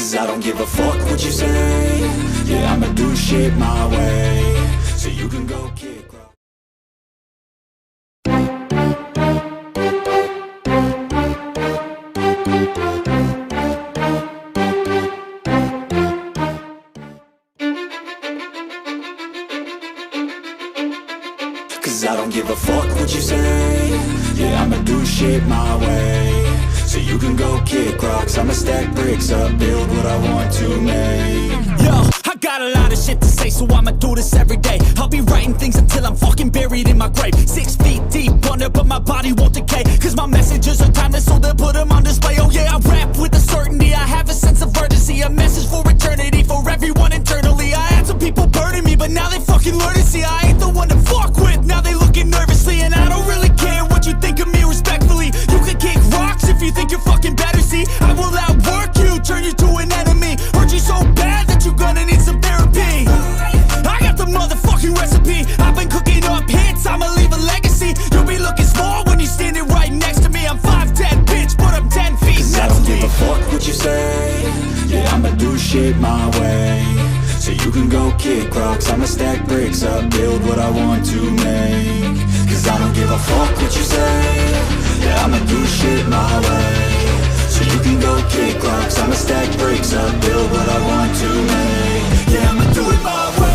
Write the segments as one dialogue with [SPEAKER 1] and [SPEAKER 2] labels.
[SPEAKER 1] Cause I don't give a fuck what you say. Yeah, I'ma do shit my way. So you can go kick rock. Cause I don't give a fuck what you say. Yeah, I'ma do shit my way. So you can go kick rocks, I'ma stack bricks up, build what I want to make.
[SPEAKER 2] Yo, I got a lot of shit to say, so I'ma do this every day. I'll be writing things until I'm fucking buried in my grave. 6 feet deep under, but my body won't decay. Cause my messages are timeless, so they'll put them on display. Oh yeah, I rap with a certainty, I have a sense of urgency. A message for eternity, for everyone internally. I had some people burning me, but now they fucking learn to see I ain't the one to fuck with, now they looking nervously. And I don't really care what you think of me respectfully. You can kick rocks if you think you're fucking better, see. I will outwork you, turn you to an enemy. Hurt you so bad that you're gonna need some therapy. I got the motherfucking recipe. I've been cooking up hits, I'ma leave a legacy. You'll be looking small when you're standing right next to me. I'm 5'10", bitch, but I'm 10 feet.
[SPEAKER 1] Cause I don't give a fuck what you say. Yeah, I'ma do shit my way. So you can go kick rocks, I'ma stack bricks up, build what I want to make. Cause I don't give a fuck what you say. Yeah, I'ma do shit my way. So you can go kick rocks, I'ma stack bricks up, build what I want to make. Yeah, I'ma do it my way.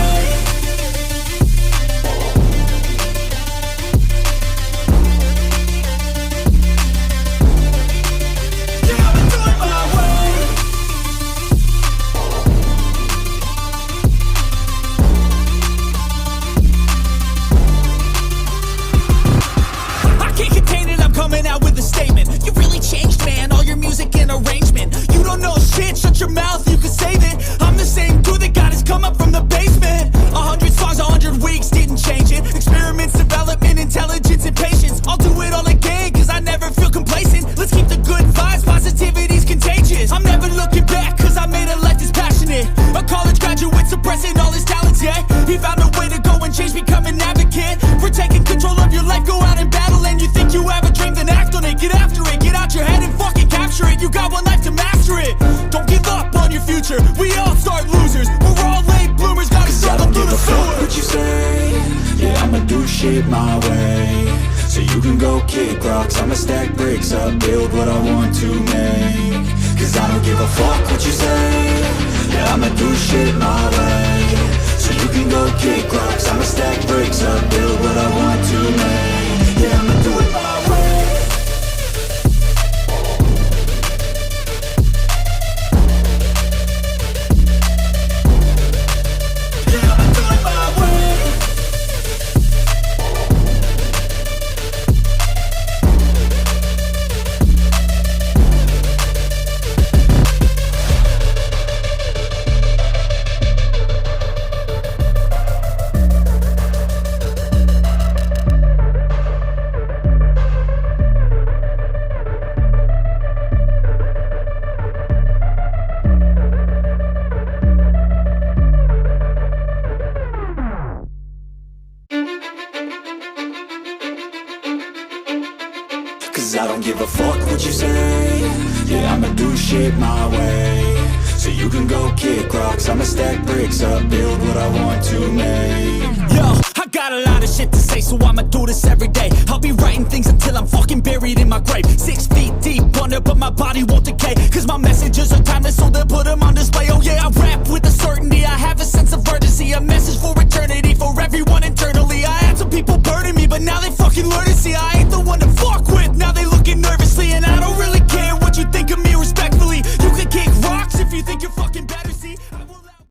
[SPEAKER 2] Coming out with a statement. You really changed, man, all your music and arrangement. You don't know shit, shut your mouth, you can save it. I'm the same dude that got his come up from the basement. 100 songs, 100 weeks, didn't change it. Experiments, development, intelligence, and patience. I'll do it all again, cause I never feel complacent. Let's keep the good vibes, positivity's contagious. I'm never looking back, cause I made a life that's passionate. A college graduate suppressing all his talents, yeah. He found a way to go and change, become an advocate. For taking control of your life, go out and battle. And you think you have a dream, then act on it, get after it. Get out your head and fucking capture it. You got one life to master it. Don't give up on your future, we all start losers. We're all late bloomers, gotta struggle through the sewer.
[SPEAKER 1] I don't give a fuck what you say. Yeah, I'ma do shit my way. So you can go kick rocks, I'ma stack bricks up, build what I want to make. Cause I don't give a fuck what you say. Yeah, I'ma do shit my way. So you can go kick rocks, I'ma stack bricks up, build what I want to make. Yeah, I'ma do it my way. Cause I don't give a fuck what you say. Yeah, I'ma do shit my way. So you can go kick rocks, I'ma stack bricks up, build what I want to make.
[SPEAKER 2] Yo, I got a lot of shit to say, so I'ma do this every day. I'll be writing things until I'm fucking buried in my grave. 6 feet deep under, but my body won't decay. Cause my messages are timeless, so they'll put them